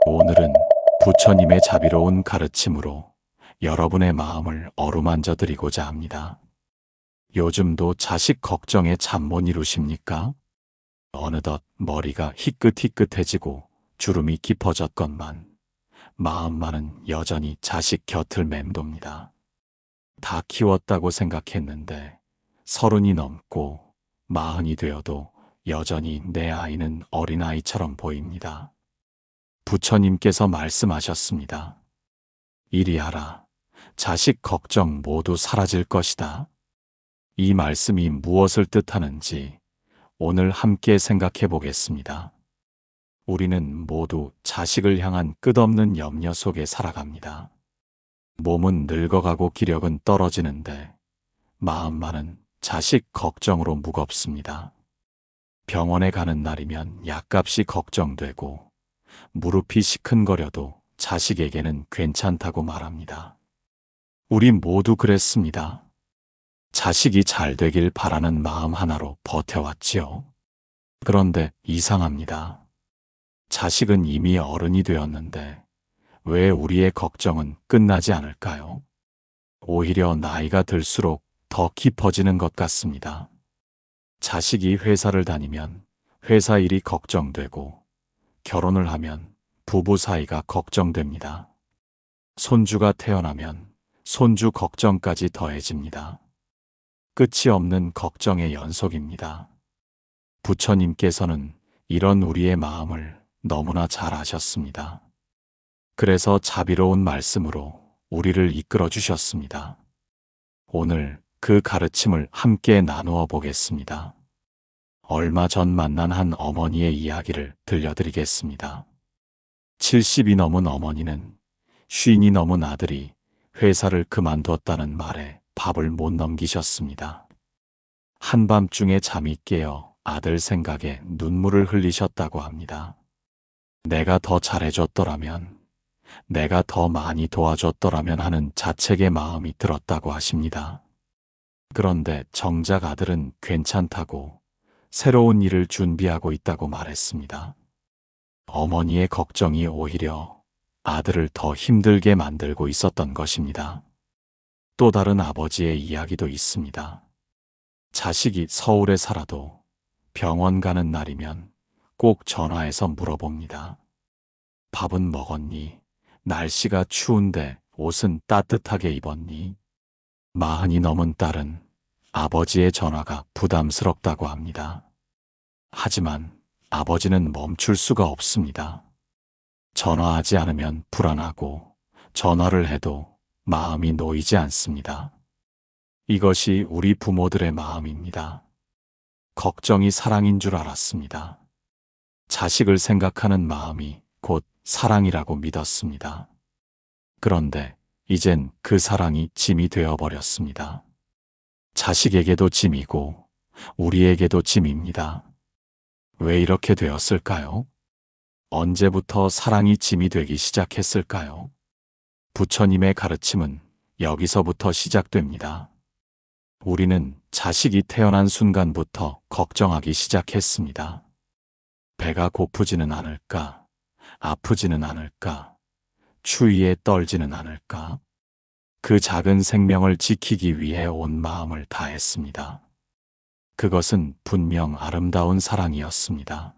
오늘은 부처님의 자비로운 가르침으로 여러분의 마음을 어루만져 드리고자 합니다. 요즘도 자식 걱정에 잠 못 이루십니까? 어느덧 머리가 희끗희끗해지고 주름이 깊어졌건만 마음만은 여전히 자식 곁을 맴돕니다. 다 키웠다고 생각했는데 30이 넘고 40이 되어도 여전히 내 아이는 어린아이처럼 보입니다. 부처님께서 말씀하셨습니다. 이리 하라. 자식 걱정 모두 사라질 것이다. 이 말씀이 무엇을 뜻하는지 오늘 함께 생각해 보겠습니다. 우리는 모두 자식을 향한 끝없는 염려 속에 살아갑니다. 몸은 늙어가고 기력은 떨어지는데 마음만은 자식 걱정으로 무겁습니다. 병원에 가는 날이면 약값이 걱정되고 무릎이 시큰거려도 자식에게는 괜찮다고 말합니다. 우리 모두 그랬습니다. 자식이 잘 되길 바라는 마음 하나로 버텨왔지요. 그런데 이상합니다. 자식은 이미 어른이 되었는데 왜 우리의 걱정은 끝나지 않을까요? 오히려 나이가 들수록 더 깊어지는 것 같습니다. 자식이 회사를 다니면 회사 일이 걱정되고 결혼을 하면 부부 사이가 걱정됩니다. 손주가 태어나면 손주 걱정까지 더해집니다. 끝이 없는 걱정의 연속입니다. 부처님께서는 이런 우리의 마음을 너무나 잘 아셨습니다. 그래서 자비로운 말씀으로 우리를 이끌어 주셨습니다. 오늘 그 가르침을 함께 나누어 보겠습니다. 얼마 전 만난 한 어머니의 이야기를 들려드리겠습니다. 70이 넘은 어머니는 50이 넘은 아들이 회사를 그만뒀다는 말에 밥을 못 넘기셨습니다. 한밤중에 잠이 깨어 아들 생각에 눈물을 흘리셨다고 합니다. 내가 더 잘해줬더라면, 내가 더 많이 도와줬더라면 하는 자책의 마음이 들었다고 하십니다. 그런데 정작 아들은 괜찮다고 새로운 일을 준비하고 있다고 말했습니다. 어머니의 걱정이 오히려 아들을 더 힘들게 만들고 있었던 것입니다. 또 다른 아버지의 이야기도 있습니다. 자식이 서울에 살아도 병원 가는 날이면 꼭 전화해서 물어봅니다. 밥은 먹었니? 날씨가 추운데 옷은 따뜻하게 입었니? 40이 넘은 딸은 아버지의 전화가 부담스럽다고 합니다. 하지만 아버지는 멈출 수가 없습니다. 전화하지 않으면 불안하고 전화를 해도 마음이 놓이지 않습니다. 이것이 우리 부모들의 마음입니다. 걱정이 사랑인 줄 알았습니다. 자식을 생각하는 마음이 곧 사랑이라고 믿었습니다. 그런데 이젠 그 사랑이 짐이 되어버렸습니다. 자식에게도 짐이고 우리에게도 짐입니다. 왜 이렇게 되었을까요? 언제부터 사랑이 짐이 되기 시작했을까요? 부처님의 가르침은 여기서부터 시작됩니다. 우리는 자식이 태어난 순간부터 걱정하기 시작했습니다. 배가 고프지는 않을까? 아프지는 않을까? 추위에 떨지는 않을까? 그 작은 생명을 지키기 위해 온 마음을 다했습니다. 그것은 분명 아름다운 사랑이었습니다.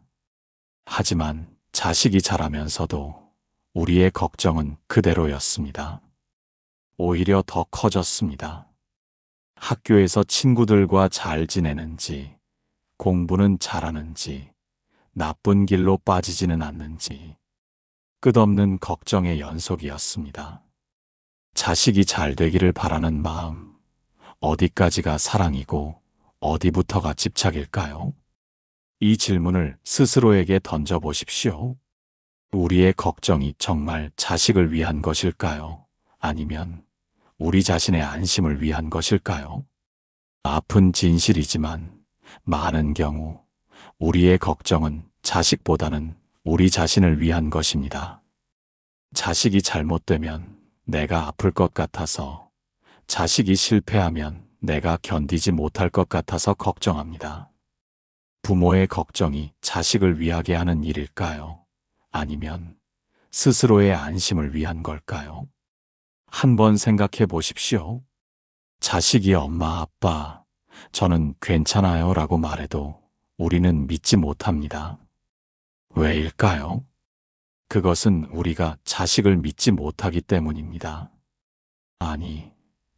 하지만 자식이 자라면서도 우리의 걱정은 그대로였습니다. 오히려 더 커졌습니다. 학교에서 친구들과 잘 지내는지, 공부는 잘하는지, 나쁜 길로 빠지지는 않는지, 끝없는 걱정의 연속이었습니다. 자식이 잘 되기를 바라는 마음, 어디까지가 사랑이고 어디부터가 집착일까요? 이 질문을 스스로에게 던져보십시오. 우리의 걱정이 정말 자식을 위한 것일까요? 아니면 우리 자신의 안심을 위한 것일까요? 아픈 진실이지만 많은 경우 우리의 걱정은 자식보다는 우리 자신을 위한 것입니다. 자식이 잘못되면 내가 아플 것 같아서, 자식이 실패하면 내가 견디지 못할 것 같아서 걱정합니다. 부모의 걱정이 자식을 위하게 하는 일일까요? 아니면 스스로의 안심을 위한 걸까요? 한번 생각해 보십시오. 자식이 엄마, 아빠, 저는 괜찮아요 라고 말해도 우리는 믿지 못합니다. 왜일까요? 그것은 우리가 자식을 믿지 못하기 때문입니다. 아니,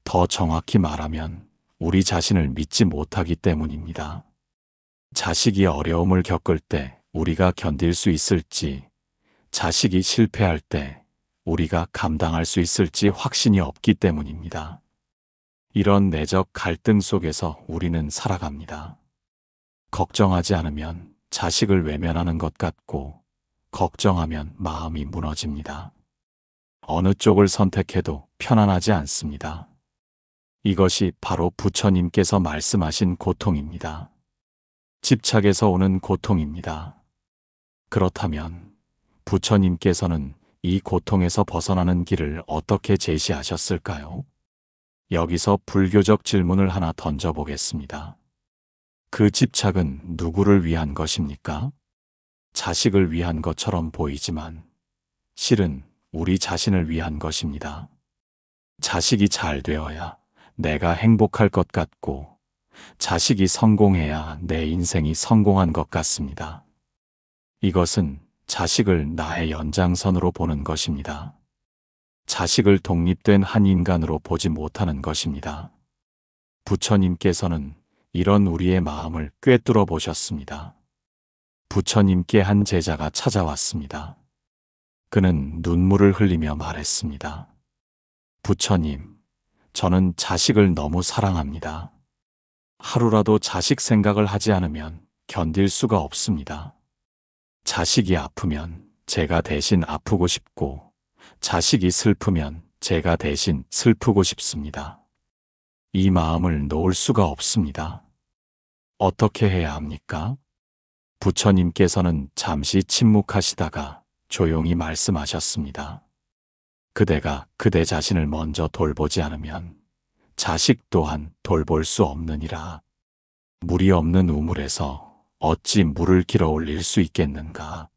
더 정확히 말하면 우리 자신을 믿지 못하기 때문입니다. 자식이 어려움을 겪을 때 우리가 견딜 수 있을지, 자식이 실패할 때 우리가 감당할 수 있을지 확신이 없기 때문입니다. 이런 내적 갈등 속에서 우리는 살아갑니다. 걱정하지 않으면 자식을 외면하는 것 같고, 걱정하면 마음이 무너집니다. 어느 쪽을 선택해도 편안하지 않습니다. 이것이 바로 부처님께서 말씀하신 고통입니다. 집착에서 오는 고통입니다. 그렇다면 부처님께서는 이 고통에서 벗어나는 길을 어떻게 제시하셨을까요? 여기서 불교적 질문을 하나 던져보겠습니다. 그 집착은 누구를 위한 것입니까? 자식을 위한 것처럼 보이지만 실은 우리 자신을 위한 것입니다. 자식이 잘 되어야 내가 행복할 것 같고, 자식이 성공해야 내 인생이 성공한 것 같습니다. 이것은 자식을 나의 연장선으로 보는 것입니다. 자식을 독립된 한 인간으로 보지 못하는 것입니다. 부처님께서는 이런 우리의 마음을 꿰뚫어 보셨습니다. 부처님께 한 제자가 찾아왔습니다. 그는 눈물을 흘리며 말했습니다. 부처님, 저는 자식을 너무 사랑합니다. 하루라도 자식 생각을 하지 않으면 견딜 수가 없습니다. 자식이 아프면 제가 대신 아프고 싶고, 자식이 슬프면 제가 대신 슬프고 싶습니다. 이 마음을 놓을 수가 없습니다. 어떻게 해야 합니까? 부처님께서는 잠시 침묵하시다가 조용히 말씀하셨습니다. 그대가 그대 자신을 먼저 돌보지 않으면 자식 또한 돌볼 수 없느니라. 물이 없는 우물에서 어찌 물을 길어 올릴 수 있겠는가?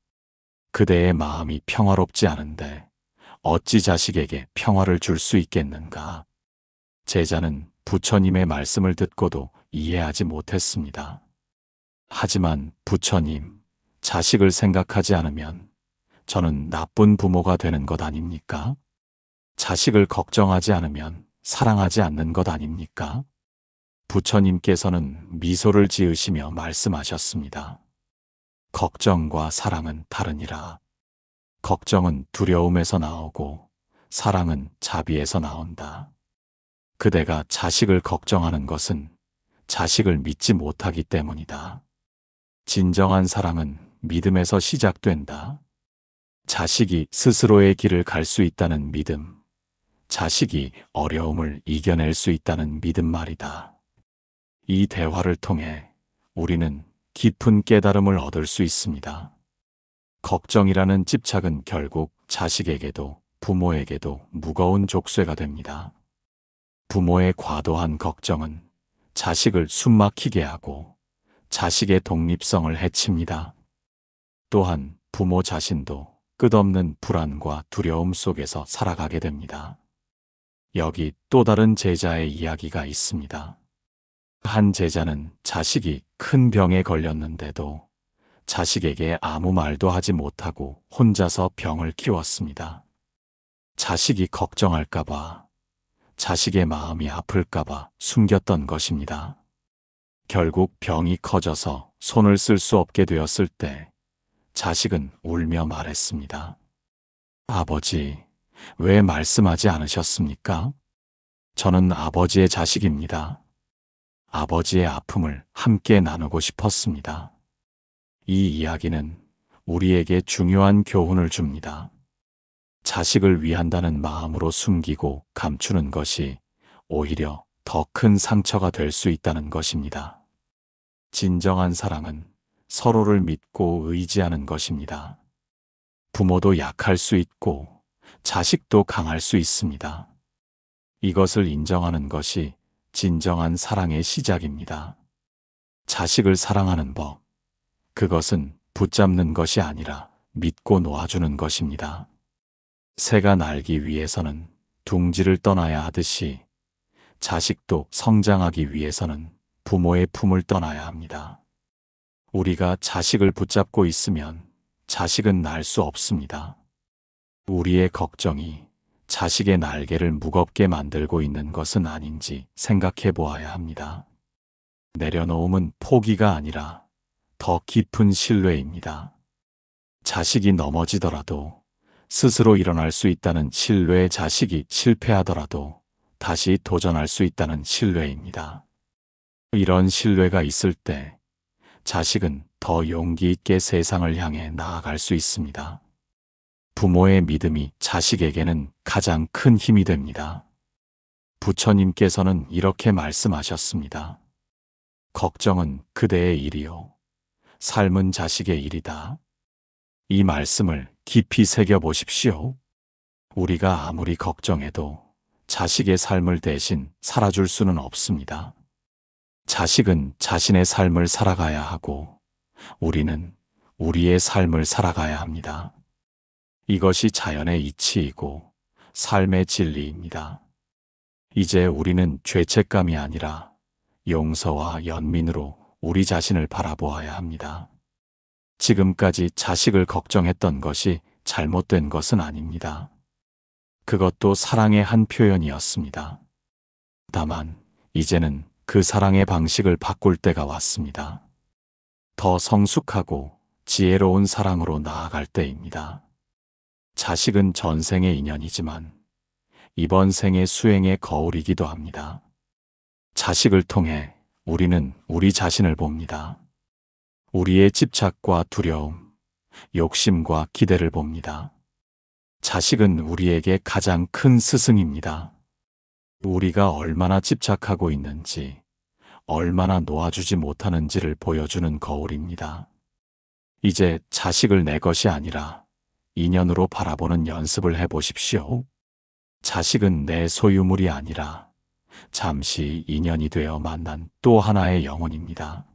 그대의 마음이 평화롭지 않은데 어찌 자식에게 평화를 줄 수 있겠는가? 제자는 부처님의 말씀을 듣고도 이해하지 못했습니다. 하지만 부처님, 자식을 생각하지 않으면 저는 나쁜 부모가 되는 것 아닙니까? 자식을 걱정하지 않으면 사랑하지 않는 것 아닙니까? 부처님께서는 미소를 지으시며 말씀하셨습니다. 걱정과 사랑은 다르니라. 걱정은 두려움에서 나오고 사랑은 자비에서 나온다. 그대가 자식을 걱정하는 것은 자식을 믿지 못하기 때문이다. 진정한 사랑은 믿음에서 시작된다. 자식이 스스로의 길을 갈 수 있다는 믿음, 자식이 어려움을 이겨낼 수 있다는 믿음 말이다. 이 대화를 통해 우리는 깊은 깨달음을 얻을 수 있습니다. 걱정이라는 집착은 결국 자식에게도 부모에게도 무거운 족쇄가 됩니다. 부모의 과도한 걱정은 자식을 숨막히게 하고 자식의 독립성을 해칩니다. 또한 부모 자신도 끝없는 불안과 두려움 속에서 살아가게 됩니다. 여기 또 다른 제자의 이야기가 있습니다. 한 제자는 자식이 큰 병에 걸렸는데도 자식에게 아무 말도 하지 못하고 혼자서 병을 키웠습니다. 자식이 걱정할까봐, 자식의 마음이 아플까봐 숨겼던 것입니다. 결국 병이 커져서 손을 쓸 수 없게 되었을 때 자식은 울며 말했습니다. 아버지, 왜 말씀하지 않으셨습니까? 저는 아버지의 자식입니다. 아버지의 아픔을 함께 나누고 싶었습니다. 이 이야기는 우리에게 중요한 교훈을 줍니다. 자식을 위한다는 마음으로 숨기고 감추는 것이 오히려 더 큰 상처가 될 수 있다는 것입니다. 진정한 사랑은 서로를 믿고 의지하는 것입니다. 부모도 약할 수 있고 자식도 강할 수 있습니다. 이것을 인정하는 것이 진정한 사랑의 시작입니다. 자식을 사랑하는 법, 그것은 붙잡는 것이 아니라 믿고 놓아주는 것입니다. 새가 날기 위해서는 둥지를 떠나야 하듯이 자식도 성장하기 위해서는 부모의 품을 떠나야 합니다. 우리가 자식을 붙잡고 있으면 자식은 날 수 없습니다. 우리의 걱정이 자식의 날개를 무겁게 만들고 있는 것은 아닌지 생각해 보아야 합니다. 내려놓음은 포기가 아니라 더 깊은 신뢰입니다. 자식이 넘어지더라도 스스로 일어날 수 있다는 신뢰, 자식이 실패하더라도 다시 도전할 수 있다는 신뢰입니다. 이런 신뢰가 있을 때 자식은 더 용기 있게 세상을 향해 나아갈 수 있습니다. 부모의 믿음이 자식에게는 가장 큰 힘이 됩니다. 부처님께서는 이렇게 말씀하셨습니다. 걱정은 그대의 일이요. 삶은 자식의 일이다. 이 말씀을 깊이 새겨보십시오. 우리가 아무리 걱정해도 자식의 삶을 대신 살아줄 수는 없습니다. 자식은 자신의 삶을 살아가야 하고 우리는 우리의 삶을 살아가야 합니다. 이것이 자연의 이치이고 삶의 진리입니다. 이제 우리는 죄책감이 아니라 용서와 연민으로 우리 자신을 바라보아야 합니다. 지금까지 자식을 걱정했던 것이 잘못된 것은 아닙니다. 그것도 사랑의 한 표현이었습니다. 다만 이제는 그 사랑의 방식을 바꿀 때가 왔습니다. 더 성숙하고 지혜로운 사랑으로 나아갈 때입니다. 자식은 전생의 인연이지만 이번 생의 수행의 거울이기도 합니다. 자식을 통해 우리는 우리 자신을 봅니다. 우리의 집착과 두려움, 욕심과 기대를 봅니다. 자식은 우리에게 가장 큰 스승입니다. 우리가 얼마나 집착하고 있는지, 얼마나 놓아주지 못하는지를 보여주는 거울입니다. 이제 자식을 내 것이 아니라 인연으로 바라보는 연습을 해보십시오. 자식은 내 소유물이 아니라 잠시 인연이 되어 만난 또 하나의 영혼입니다.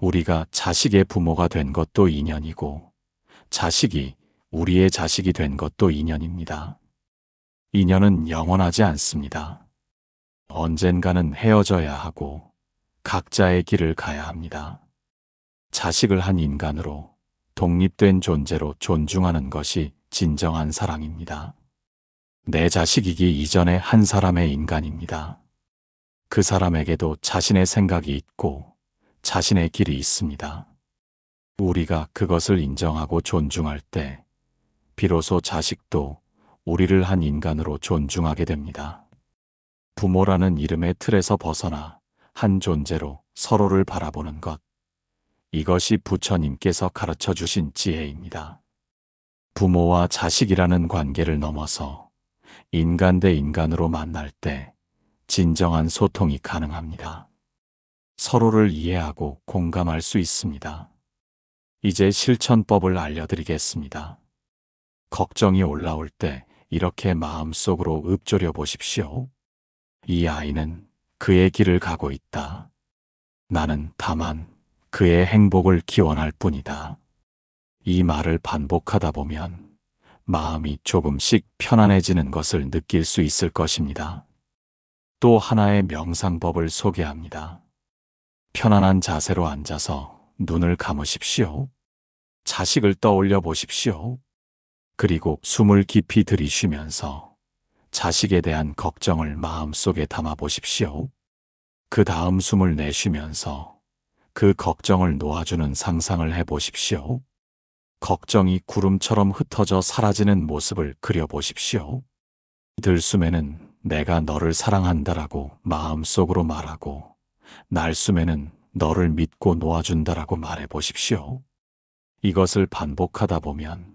우리가 자식의 부모가 된 것도 인연이고 자식이 우리의 자식이 된 것도 인연입니다. 인연은 영원하지 않습니다. 언젠가는 헤어져야 하고 각자의 길을 가야 합니다. 자식을 한 인간으로 독립된 존재로 존중하는 것이 진정한 사랑입니다. 내 자식이기 이전의 한 사람의 인간입니다. 그 사람에게도 자신의 생각이 있고 자신의 길이 있습니다. 우리가 그것을 인정하고 존중할 때 비로소 자식도 우리를 한 인간으로 존중하게 됩니다. 부모라는 이름의 틀에서 벗어나 한 존재로 서로를 바라보는 것. 이것이 부처님께서 가르쳐 주신 지혜입니다. 부모와 자식이라는 관계를 넘어서 인간 대 인간으로 만날 때 진정한 소통이 가능합니다. 서로를 이해하고 공감할 수 있습니다. 이제 실천법을 알려드리겠습니다. 걱정이 올라올 때 이렇게 마음속으로 읊조려 보십시오. 이 아이는 그의 길을 가고 있다. 나는 다만 그의 행복을 기원할 뿐이다. 이 말을 반복하다 보면 마음이 조금씩 편안해지는 것을 느낄 수 있을 것입니다. 또 하나의 명상법을 소개합니다. 편안한 자세로 앉아서 눈을 감으십시오. 자식을 떠올려 보십시오. 그리고 숨을 깊이 들이쉬면서 자식에 대한 걱정을 마음속에 담아 보십시오. 그 다음 숨을 내쉬면서 그 걱정을 놓아주는 상상을 해 보십시오. 걱정이 구름처럼 흩어져 사라지는 모습을 그려보십시오. 들숨에는 내가 너를 사랑한다라고 마음속으로 말하고 날숨에는 너를 믿고 놓아준다라고 말해보십시오. 이것을 반복하다 보면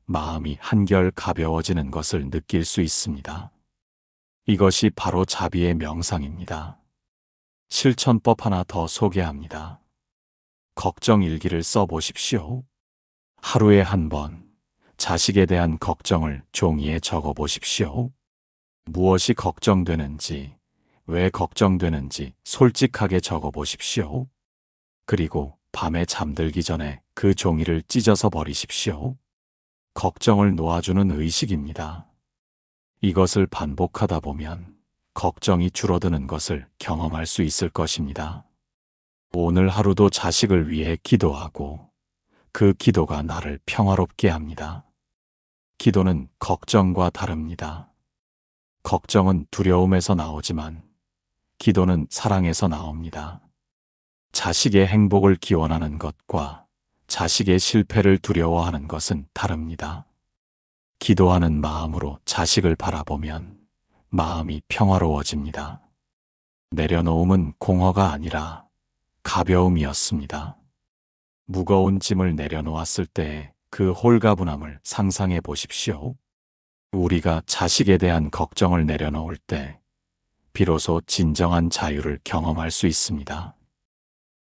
마음이 한결 가벼워지는 것을 느낄 수 있습니다. 이것이 바로 자비의 명상입니다. 실천법 하나 더 소개합니다. 걱정 일기를 써보십시오. 하루에 한 번 자식에 대한 걱정을 종이에 적어 보십시오. 무엇이 걱정되는지, 왜 걱정되는지 솔직하게 적어 보십시오. 그리고 밤에 잠들기 전에 그 종이를 찢어서 버리십시오. 걱정을 놓아주는 의식입니다. 이것을 반복하다 보면 걱정이 줄어드는 것을 경험할 수 있을 것입니다. 오늘 하루도 자식을 위해 기도하고 그 기도가 나를 평화롭게 합니다. 기도는 걱정과 다릅니다. 걱정은 두려움에서 나오지만 기도는 사랑에서 나옵니다. 자식의 행복을 기원하는 것과 자식의 실패를 두려워하는 것은 다릅니다. 기도하는 마음으로 자식을 바라보면 마음이 평화로워집니다. 내려놓음은 공허가 아니라 가벼움이었습니다. 무거운 짐을 내려놓았을 때 그 홀가분함을 상상해 보십시오. 우리가 자식에 대한 걱정을 내려놓을 때 비로소 진정한 자유를 경험할 수 있습니다.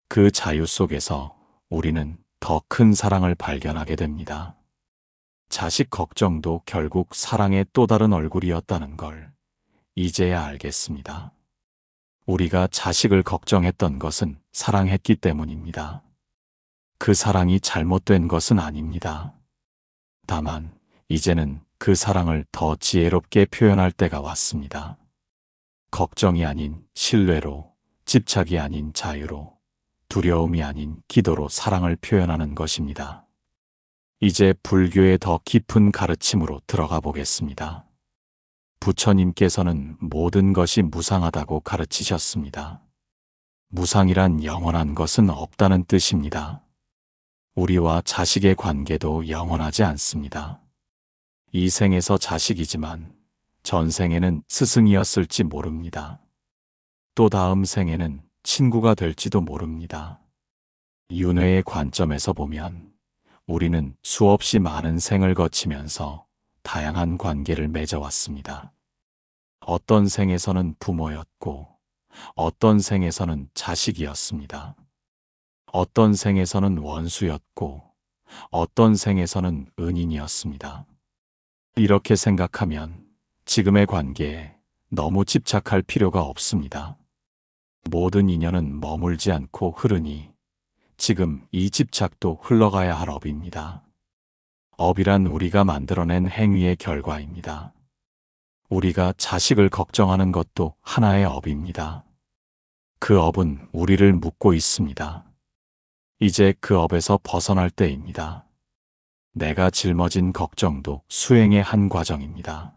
그 자유 속에서 우리는 더 큰 사랑을 발견하게 됩니다. 자식 걱정도 결국 사랑의 또 다른 얼굴이었다는 걸 이제야 알겠습니다. 우리가 자식을 걱정했던 것은 사랑했기 때문입니다. 그 사랑이 잘못된 것은 아닙니다. 다만 이제는 그 사랑을 더 지혜롭게 표현할 때가 왔습니다. 걱정이 아닌 신뢰로, 집착이 아닌 자유로, 두려움이 아닌 기도로 사랑을 표현하는 것입니다. 이제 불교의 더 깊은 가르침으로 들어가 보겠습니다. 부처님께서는 모든 것이 무상하다고 가르치셨습니다. 무상이란 영원한 것은 없다는 뜻입니다. 우리와 자식의 관계도 영원하지 않습니다. 이 생에서 자식이지만 전생에는 스승이었을지 모릅니다. 또 다음 생에는 친구가 될지도 모릅니다. 윤회의 관점에서 보면 우리는 수없이 많은 생을 거치면서 다양한 관계를 맺어왔습니다. 어떤 생에서는 부모였고, 어떤 생에서는 자식이었습니다. 어떤 생에서는 원수였고, 어떤 생에서는 은인이었습니다. 이렇게 생각하면 지금의 관계에 너무 집착할 필요가 없습니다. 모든 인연은 머물지 않고 흐르니 지금 이 집착도 흘러가야 할 업입니다. 업이란 우리가 만들어낸 행위의 결과입니다. 우리가 자식을 걱정하는 것도 하나의 업입니다. 그 업은 우리를 묶고 있습니다. 이제 그 업에서 벗어날 때입니다. 내가 짊어진 걱정도 수행의 한 과정입니다.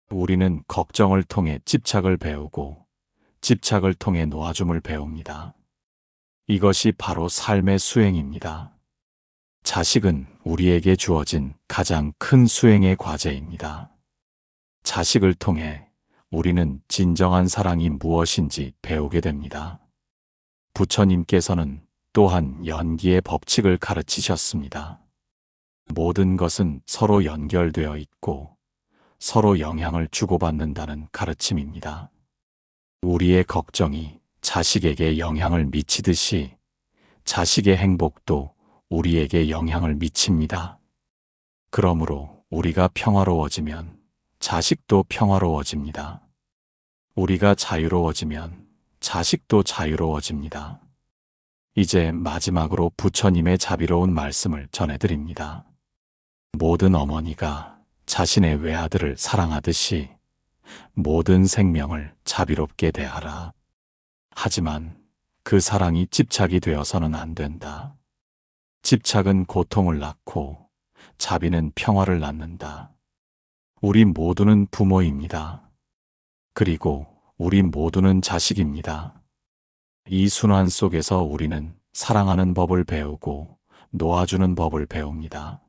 우리는 걱정을 통해 집착을 배우고 집착을 통해 놓아줌을 배웁니다. 이것이 바로 삶의 수행입니다. 자식은 우리에게 주어진 가장 큰 수행의 과제입니다. 자식을 통해 우리는 진정한 사랑이 무엇인지 배우게 됩니다. 부처님께서는 또한 연기의 법칙을 가르치셨습니다. 모든 것은 서로 연결되어 있고 서로 영향을 주고받는다는 가르침입니다. 우리의 걱정이 자식에게 영향을 미치듯이 자식의 행복도 우리에게 영향을 미칩니다. 그러므로 우리가 평화로워지면 자식도 평화로워집니다. 우리가 자유로워지면 자식도 자유로워집니다. 이제 마지막으로 부처님의 자비로운 말씀을 전해드립니다. 모든 어머니가 자신의 외아들을 사랑하듯이 모든 생명을 자비롭게 대하라. 하지만 그 사랑이 집착이 되어서는 안 된다. 집착은 고통을 낳고 자비는 평화를 낳는다. 우리 모두는 부모입니다. 그리고 우리 모두는 자식입니다. 이 순환 속에서 우리는 사랑하는 법을 배우고 놓아주는 법을 배웁니다.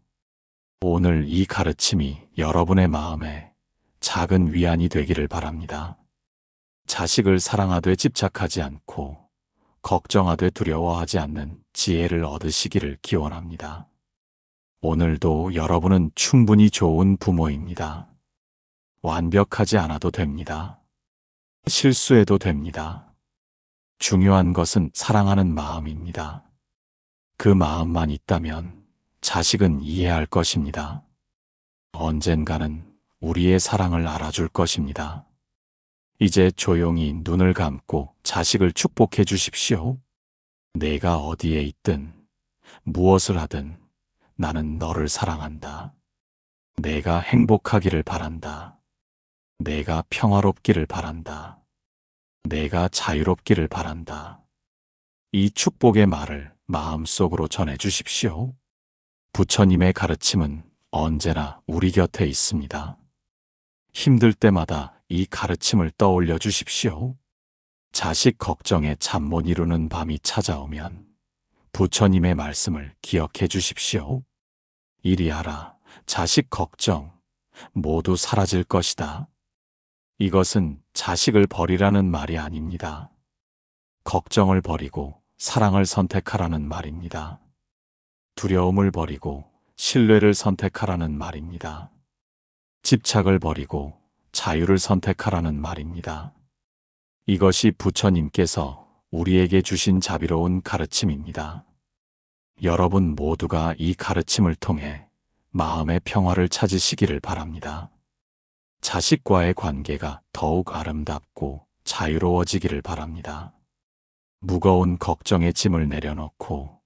오늘 이 가르침이 여러분의 마음에 작은 위안이 되기를 바랍니다. 자식을 사랑하되 집착하지 않고 걱정하되 두려워하지 않는 지혜를 얻으시기를 기원합니다. 오늘도 여러분은 충분히 좋은 부모입니다. 완벽하지 않아도 됩니다. 실수해도 됩니다. 중요한 것은 사랑하는 마음입니다. 그 마음만 있다면 자식은 이해할 것입니다. 언젠가는 우리의 사랑을 알아줄 것입니다. 이제 조용히 눈을 감고 자식을 축복해 주십시오. 내가 어디에 있든 무엇을 하든 나는 너를 사랑한다. 내가 행복하기를 바란다. 내가 평화롭기를 바란다. 내가 자유롭기를 바란다. 이 축복의 말을 마음속으로 전해 주십시오. 부처님의 가르침은 언제나 우리 곁에 있습니다. 힘들 때마다 이 가르침을 떠올려 주십시오. 자식 걱정에 잠 못 이루는 밤이 찾아오면 부처님의 말씀을 기억해 주십시오. 이리 하라, 자식 걱정, 모두 사라질 것이다. 이것은 자식을 버리라는 말이 아닙니다. 걱정을 버리고 사랑을 선택하라는 말입니다. 두려움을 버리고 신뢰를 선택하라는 말입니다. 집착을 버리고 자유를 선택하라는 말입니다. 이것이 부처님께서 우리에게 주신 자비로운 가르침입니다. 여러분 모두가 이 가르침을 통해 마음의 평화를 찾으시기를 바랍니다. 자식과의 관계가 더욱 아름답고 자유로워지기를 바랍니다. 무거운 걱정의 짐을 내려놓고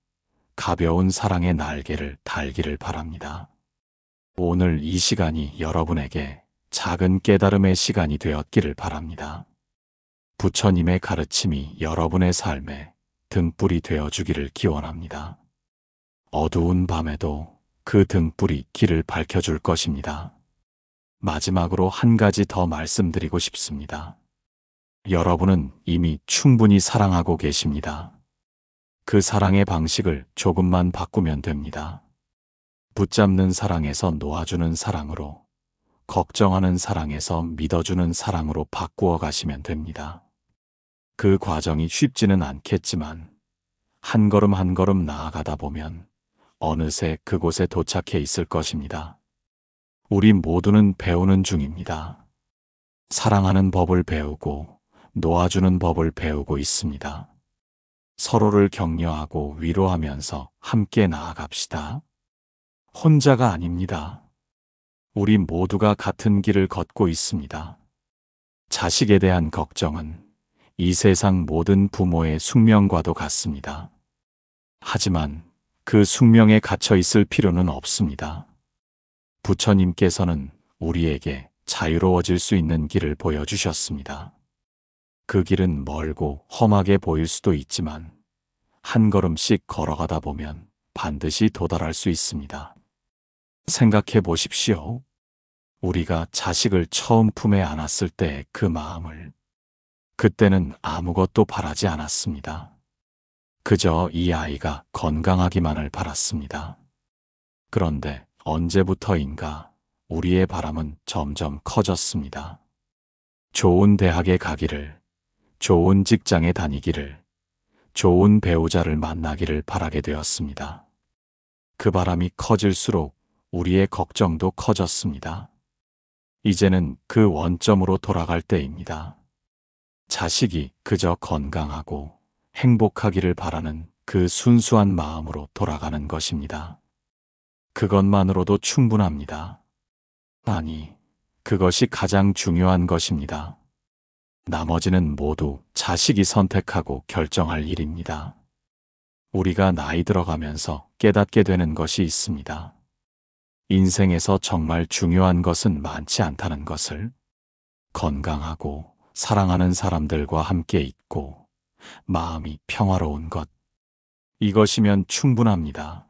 가벼운 사랑의 날개를 달기를 바랍니다. 오늘 이 시간이 여러분에게 작은 깨달음의 시간이 되었기를 바랍니다. 부처님의 가르침이 여러분의 삶에 등불이 되어주기를 기원합니다. 어두운 밤에도 그 등불이 길을 밝혀줄 것입니다. 마지막으로 한 가지 더 말씀드리고 싶습니다. 여러분은 이미 충분히 사랑하고 계십니다. 그 사랑의 방식을 조금만 바꾸면 됩니다. 붙잡는 사랑에서 놓아주는 사랑으로, 걱정하는 사랑에서 믿어주는 사랑으로 바꾸어 가시면 됩니다. 그 과정이 쉽지는 않겠지만 한 걸음 한 걸음 나아가다 보면 어느새 그곳에 도착해 있을 것입니다. 우리 모두는 배우는 중입니다. 사랑하는 법을 배우고 놓아주는 법을 배우고 있습니다. 서로를 격려하고 위로하면서 함께 나아갑시다. 혼자가 아닙니다. 우리 모두가 같은 길을 걷고 있습니다. 자식에 대한 걱정은 이 세상 모든 부모의 숙명과도 같습니다. 하지만 그 숙명에 갇혀 있을 필요는 없습니다. 부처님께서는 우리에게 자유로워질 수 있는 길을 보여주셨습니다. 그 길은 멀고 험하게 보일 수도 있지만 한 걸음씩 걸어가다 보면 반드시 도달할 수 있습니다. 생각해 보십시오. 우리가 자식을 처음 품에 안았을 때의 그 마음을. 그때는 아무것도 바라지 않았습니다. 그저 이 아이가 건강하기만을 바랐습니다. 그런데 언제부터인가 우리의 바람은 점점 커졌습니다. 좋은 대학에 가기를, 좋은 직장에 다니기를, 좋은 배우자를 만나기를 바라게 되었습니다. 그 바람이 커질수록 우리의 걱정도 커졌습니다. 이제는 그 원점으로 돌아갈 때입니다. 자식이 그저 건강하고 행복하기를 바라는 그 순수한 마음으로 돌아가는 것입니다. 그것만으로도 충분합니다. 아니, 그것이 가장 중요한 것입니다. 나머지는 모두 자식이 선택하고 결정할 일입니다. 우리가 나이 들어가면서 깨닫게 되는 것이 있습니다. 인생에서 정말 중요한 것은 많지 않다는 것을. 건강하고 사랑하는 사람들과 함께 있고 마음이 평화로운 것. 이것이면 충분합니다.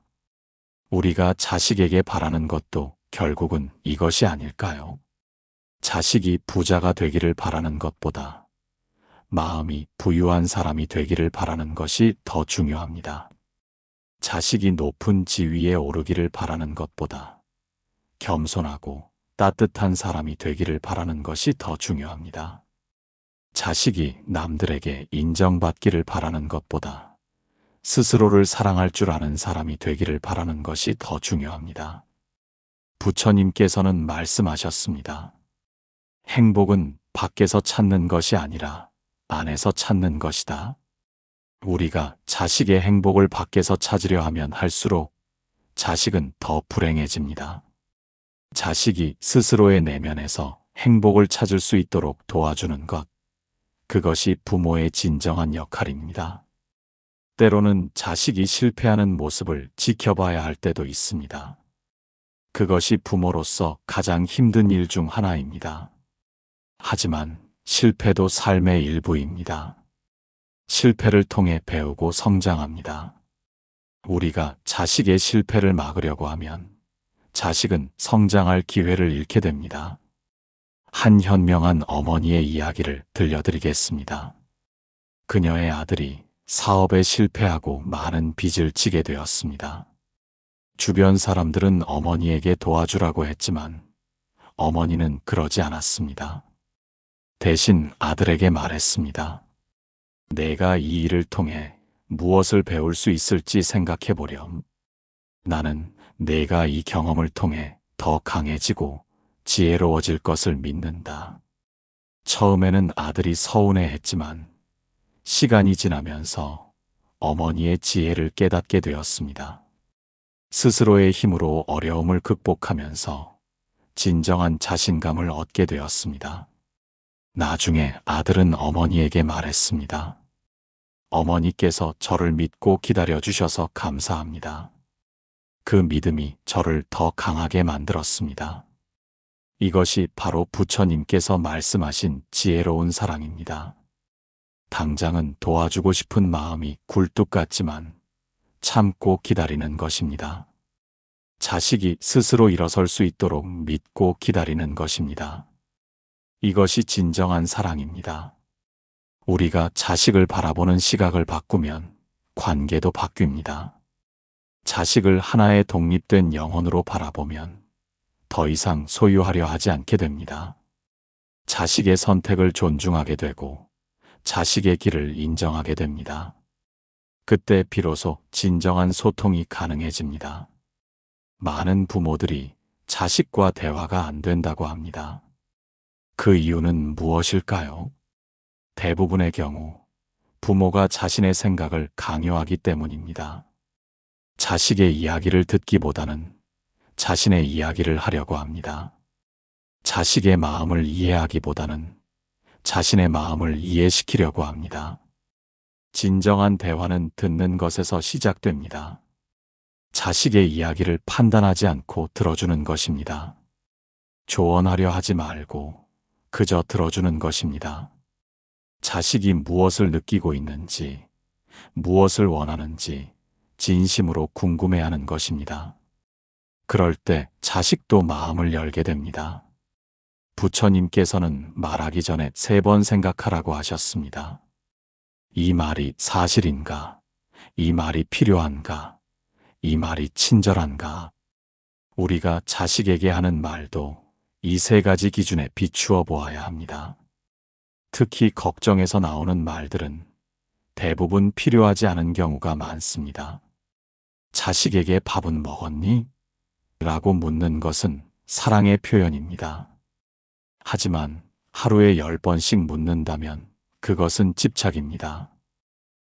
우리가 자식에게 바라는 것도 결국은 이것이 아닐까요? 자식이 부자가 되기를 바라는 것보다 마음이 부유한 사람이 되기를 바라는 것이 더 중요합니다. 자식이 높은 지위에 오르기를 바라는 것보다 겸손하고 따뜻한 사람이 되기를 바라는 것이 더 중요합니다. 자식이 남들에게 인정받기를 바라는 것보다 스스로를 사랑할 줄 아는 사람이 되기를 바라는 것이 더 중요합니다. 부처님께서는 말씀하셨습니다. 행복은 밖에서 찾는 것이 아니라 안에서 찾는 것이다. 우리가 자식의 행복을 밖에서 찾으려 하면 할수록 자식은 더 불행해집니다. 자식이 스스로의 내면에서 행복을 찾을 수 있도록 도와주는 것, 그것이 부모의 진정한 역할입니다. 때로는 자식이 실패하는 모습을 지켜봐야 할 때도 있습니다. 그것이 부모로서 가장 힘든 일 중 하나입니다. 하지만 실패도 삶의 일부입니다. 실패를 통해 배우고 성장합니다. 우리가 자식의 실패를 막으려고 하면 자식은 성장할 기회를 잃게 됩니다. 한 현명한 어머니의 이야기를 들려드리겠습니다. 그녀의 아들이 사업에 실패하고 많은 빚을 지게 되었습니다. 주변 사람들은 어머니에게 도와주라고 했지만 어머니는 그러지 않았습니다. 대신 아들에게 말했습니다. 내가 이 일을 통해 무엇을 배울 수 있을지 생각해 보렴. 나는 내가 이 경험을 통해 더 강해지고 지혜로워질 것을 믿는다. 처음에는 아들이 서운해했지만 시간이 지나면서 어머니의 지혜를 깨닫게 되었습니다. 스스로의 힘으로 어려움을 극복하면서 진정한 자신감을 얻게 되었습니다. 나중에 아들은 어머니에게 말했습니다. 어머니께서 저를 믿고 기다려주셔서 감사합니다. 그 믿음이 저를 더 강하게 만들었습니다. 이것이 바로 부처님께서 말씀하신 지혜로운 사랑입니다. 당장은 도와주고 싶은 마음이 굴뚝 같지만 참고 기다리는 것입니다. 자식이 스스로 일어설 수 있도록 믿고 기다리는 것입니다. 이것이 진정한 사랑입니다. 우리가 자식을 바라보는 시각을 바꾸면 관계도 바뀝니다. 자식을 하나의 독립된 영혼으로 바라보면 더 이상 소유하려 하지 않게 됩니다. 자식의 선택을 존중하게 되고 자식의 길을 인정하게 됩니다. 그때 비로소 진정한 소통이 가능해집니다. 많은 부모들이 자식과 대화가 안 된다고 합니다. 그 이유는 무엇일까요? 대부분의 경우 부모가 자신의 생각을 강요하기 때문입니다. 자식의 이야기를 듣기보다는 자신의 이야기를 하려고 합니다. 자식의 마음을 이해하기보다는 자신의 마음을 이해시키려고 합니다. 진정한 대화는 듣는 것에서 시작됩니다. 자식의 이야기를 판단하지 않고 들어주는 것입니다. 조언하려 하지 말고 그저 들어주는 것입니다. 자식이 무엇을 느끼고 있는지, 무엇을 원하는지 진심으로 궁금해하는 것입니다. 그럴 때 자식도 마음을 열게 됩니다. 부처님께서는 말하기 전에 3번 생각하라고 하셨습니다. 이 말이 사실인가? 이 말이 필요한가? 이 말이 친절한가? 우리가 자식에게 하는 말도 이 3가지 기준에 비추어 보아야 합니다. 특히 걱정에서 나오는 말들은 대부분 필요하지 않은 경우가 많습니다. 자식에게 밥은 먹었니? 라고 묻는 것은 사랑의 표현입니다. 하지만 하루에 10번씩 묻는다면 그것은 집착입니다.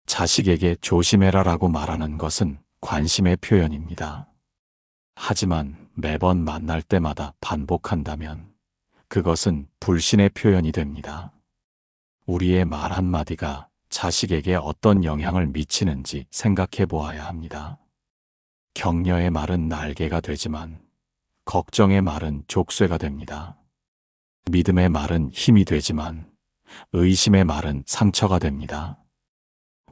자식에게 조심해라 라고 말하는 것은 관심의 표현입니다. 하지만 매번 만날 때마다 반복한다면 그것은 불신의 표현이 됩니다. 우리의 말 한마디가 자식에게 어떤 영향을 미치는지 생각해 보아야 합니다. 격려의 말은 날개가 되지만 걱정의 말은 족쇄가 됩니다. 믿음의 말은 힘이 되지만 의심의 말은 상처가 됩니다.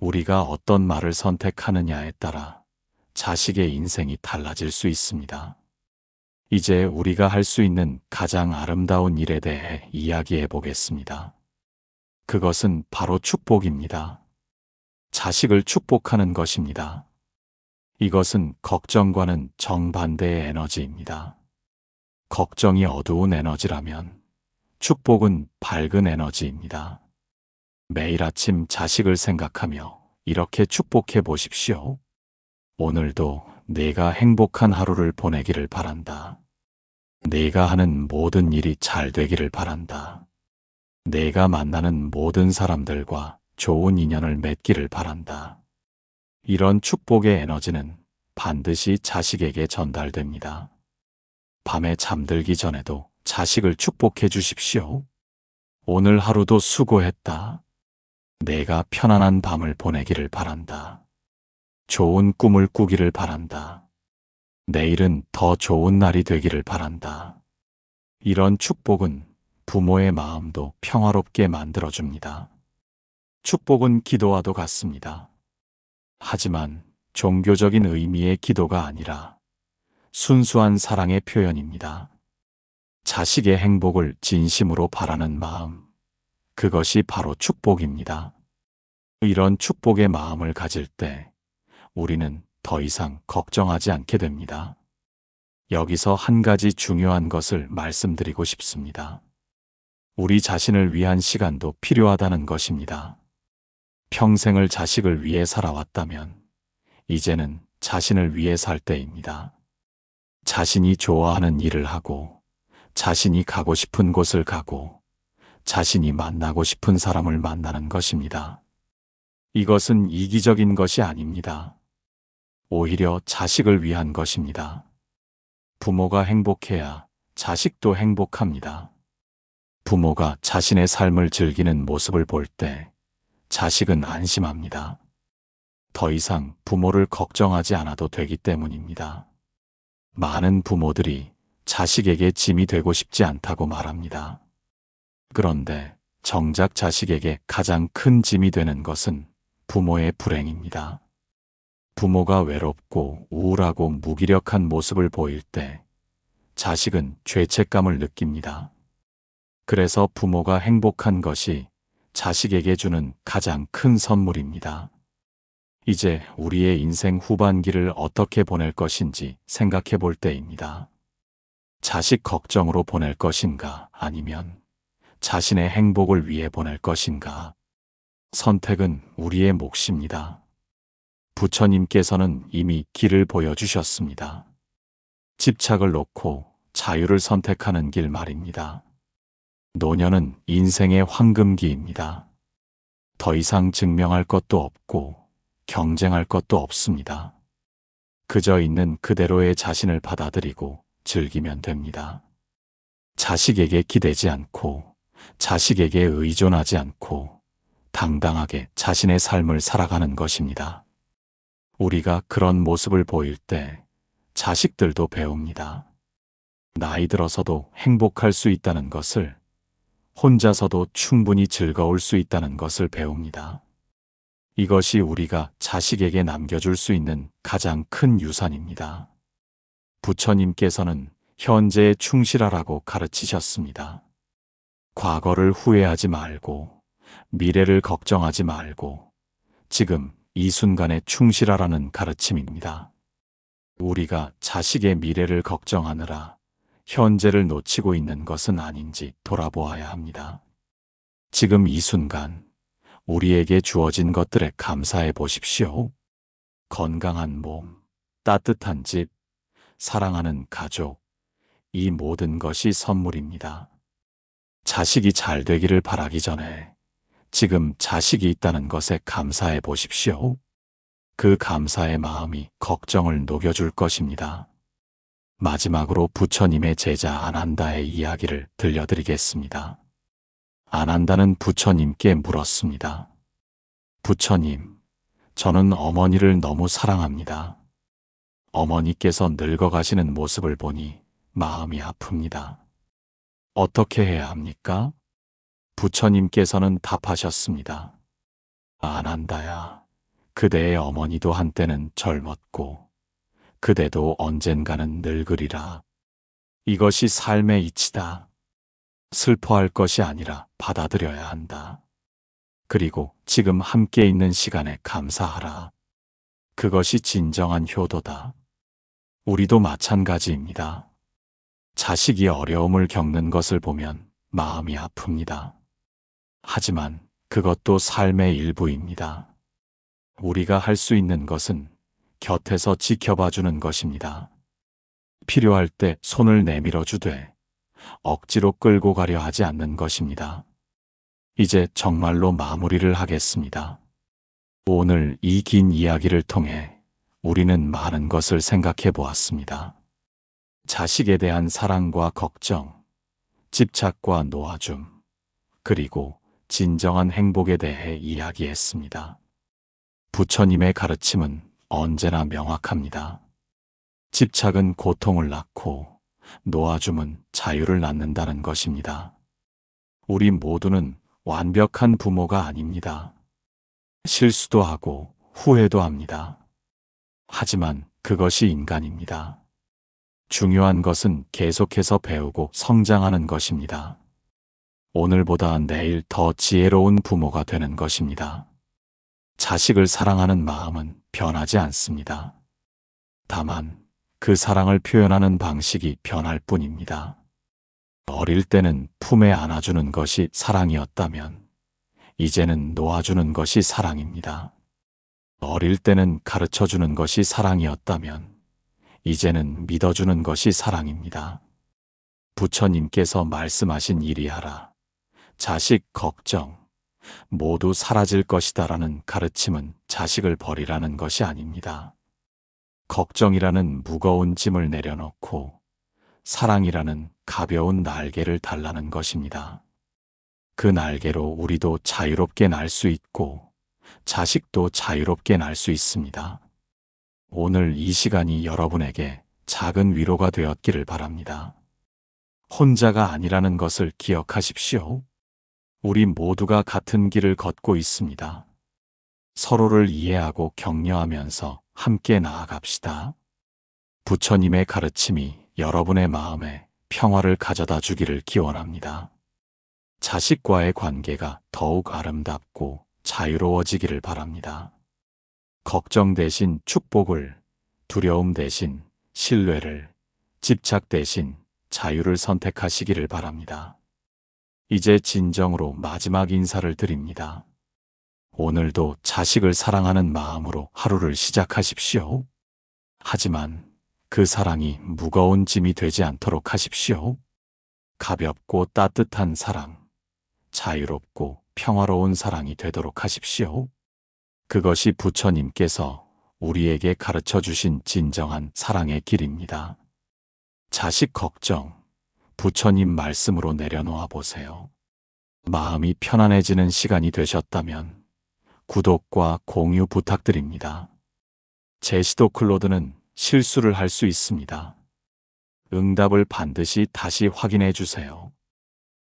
우리가 어떤 말을 선택하느냐에 따라 자식의 인생이 달라질 수 있습니다. 이제 우리가 할 수 있는 가장 아름다운 일에 대해 이야기해 보겠습니다. 그것은 바로 축복입니다. 자식을 축복하는 것입니다. 이것은 걱정과는 정반대의 에너지입니다. 걱정이 어두운 에너지라면 축복은 밝은 에너지입니다. 매일 아침 자식을 생각하며 이렇게 축복해 보십시오. 오늘도 내가 행복한 하루를 보내기를 바란다. 내가 하는 모든 일이 잘 되기를 바란다. 내가 만나는 모든 사람들과 좋은 인연을 맺기를 바란다. 이런 축복의 에너지는 반드시 자식에게 전달됩니다. 밤에 잠들기 전에도 자식을 축복해 주십시오. 오늘 하루도 수고했다. 내가 편안한 밤을 보내기를 바란다. 좋은 꿈을 꾸기를 바란다. 내일은 더 좋은 날이 되기를 바란다. 이런 축복은 부모의 마음도 평화롭게 만들어줍니다. 축복은 기도와도 같습니다. 하지만 종교적인 의미의 기도가 아니라 순수한 사랑의 표현입니다. 자식의 행복을 진심으로 바라는 마음, 그것이 바로 축복입니다. 이런 축복의 마음을 가질 때 우리는 더 이상 걱정하지 않게 됩니다. 여기서 한 가지 중요한 것을 말씀드리고 싶습니다. 우리 자신을 위한 시간도 필요하다는 것입니다. 평생을 자식을 위해 살아왔다면 이제는 자신을 위해 살 때입니다. 자신이 좋아하는 일을 하고, 자신이 가고 싶은 곳을 가고, 자신이 만나고 싶은 사람을 만나는 것입니다. 이것은 이기적인 것이 아닙니다. 오히려 자식을 위한 것입니다. 부모가 행복해야 자식도 행복합니다. 부모가 자신의 삶을 즐기는 모습을 볼 때 자식은 안심합니다. 더 이상 부모를 걱정하지 않아도 되기 때문입니다. 많은 부모들이 자식에게 짐이 되고 싶지 않다고 말합니다. 그런데 정작 자식에게 가장 큰 짐이 되는 것은 부모의 불행입니다. 부모가 외롭고 우울하고 무기력한 모습을 보일 때 자식은 죄책감을 느낍니다. 그래서 부모가 행복한 것이 자식에게 주는 가장 큰 선물입니다. 이제 우리의 인생 후반기를 어떻게 보낼 것인지 생각해 볼 때입니다. 자식 걱정으로 보낼 것인가, 아니면 자신의 행복을 위해 보낼 것인가. 선택은 우리의 몫입니다. 부처님께서는 이미 길을 보여주셨습니다. 집착을 놓고 자유를 선택하는 길 말입니다. 노년은 인생의 황금기입니다. 더 이상 증명할 것도 없고 경쟁할 것도 없습니다. 그저 있는 그대로의 자신을 받아들이고 즐기면 됩니다. 자식에게 기대지 않고, 자식에게 의존하지 않고 당당하게 자신의 삶을 살아가는 것입니다. 우리가 그런 모습을 보일 때 자식들도 배웁니다. 나이 들어서도 행복할 수 있다는 것을, 혼자서도 충분히 즐거울 수 있다는 것을 배웁니다. 이것이 우리가 자식에게 남겨줄 수 있는 가장 큰 유산입니다. 부처님께서는 현재에 충실하라고 가르치셨습니다. 과거를 후회하지 말고, 미래를 걱정하지 말고, 지금 이 순간에 충실하라는 가르침입니다. 우리가 자식의 미래를 걱정하느라 현재를 놓치고 있는 것은 아닌지 돌아보아야 합니다. 지금 이 순간 우리에게 주어진 것들에 감사해 보십시오. 건강한 몸, 따뜻한 집, 사랑하는 가족, 이 모든 것이 선물입니다. 자식이 잘 되기를 바라기 전에 지금 자식이 있다는 것에 감사해 보십시오. 그 감사의 마음이 걱정을 녹여줄 것입니다. 마지막으로 부처님의 제자 아난다의 이야기를 들려드리겠습니다. 아난다는 부처님께 물었습니다. 부처님, 저는 어머니를 너무 사랑합니다. 어머니께서 늙어가시는 모습을 보니 마음이 아픕니다. 어떻게 해야 합니까? 부처님께서는 답하셨습니다. 아난다야, 그대의 어머니도 한때는 젊었고 그대도 언젠가는 늙으리라. 이것이 삶의 이치다. 슬퍼할 것이 아니라 받아들여야 한다. 그리고 지금 함께 있는 시간에 감사하라. 그것이 진정한 효도다. 우리도 마찬가지입니다. 자식이 어려움을 겪는 것을 보면 마음이 아픕니다. 하지만 그것도 삶의 일부입니다. 우리가 할 수 있는 것은 곁에서 지켜봐 주는 것입니다. 필요할 때 손을 내밀어 주되 억지로 끌고 가려 하지 않는 것입니다. 이제 정말로 마무리를 하겠습니다. 오늘 이 긴 이야기를 통해 우리는 많은 것을 생각해 보았습니다. 자식에 대한 사랑과 걱정, 집착과 놓아줌, 그리고 진정한 행복에 대해 이야기했습니다. 부처님의 가르침은 언제나 명확합니다. 집착은 고통을 낳고 놓아줌은 자유를 낳는다는 것입니다. 우리 모두는 완벽한 부모가 아닙니다. 실수도 하고 후회도 합니다. 하지만 그것이 인간입니다. 중요한 것은 계속해서 배우고 성장하는 것입니다. 오늘보다 내일 더 지혜로운 부모가 되는 것입니다. 자식을 사랑하는 마음은 변하지 않습니다. 다만 그 사랑을 표현하는 방식이 변할 뿐입니다. 어릴 때는 품에 안아주는 것이 사랑이었다면 이제는 놓아주는 것이 사랑입니다. 어릴 때는 가르쳐주는 것이 사랑이었다면 이제는 믿어주는 것이 사랑입니다. 부처님께서 말씀하신 이리하라, 자식 걱정, 모두 사라질 것이다라는 가르침은 자식을 버리라는 것이 아닙니다. 걱정이라는 무거운 짐을 내려놓고 사랑이라는 가벼운 날개를 달라는 것입니다. 그 날개로 우리도 자유롭게 날 수 있고 자식도 자유롭게 날 수 있습니다. 오늘 이 시간이 여러분에게 작은 위로가 되었기를 바랍니다. 혼자가 아니라는 것을 기억하십시오. 우리 모두가 같은 길을 걷고 있습니다. 서로를 이해하고 격려하면서 함께 나아갑시다. 부처님의 가르침이 여러분의 마음에 평화를 가져다 주기를 기원합니다. 자식과의 관계가 더욱 아름답고 자유로워지기를 바랍니다. 걱정 대신 축복을, 두려움 대신 신뢰를, 집착 대신 자유를 선택하시기를 바랍니다. 이제 진정으로 마지막 인사를 드립니다. 오늘도 자식을 사랑하는 마음으로 하루를 시작하십시오. 하지만 그 사랑이 무거운 짐이 되지 않도록 하십시오. 가볍고 따뜻한 사랑, 자유롭고 평화로운 사랑이 되도록 하십시오. 그것이 부처님께서 우리에게 가르쳐 주신 진정한 사랑의 길입니다. 자식 걱정, 부처님 말씀으로 내려놓아 보세요. 마음이 편안해지는 시간이 되셨다면 구독과 공유 부탁드립니다. 제시도 클로드는 실수를 할 수 있습니다. 응답을 반드시 다시 확인해 주세요.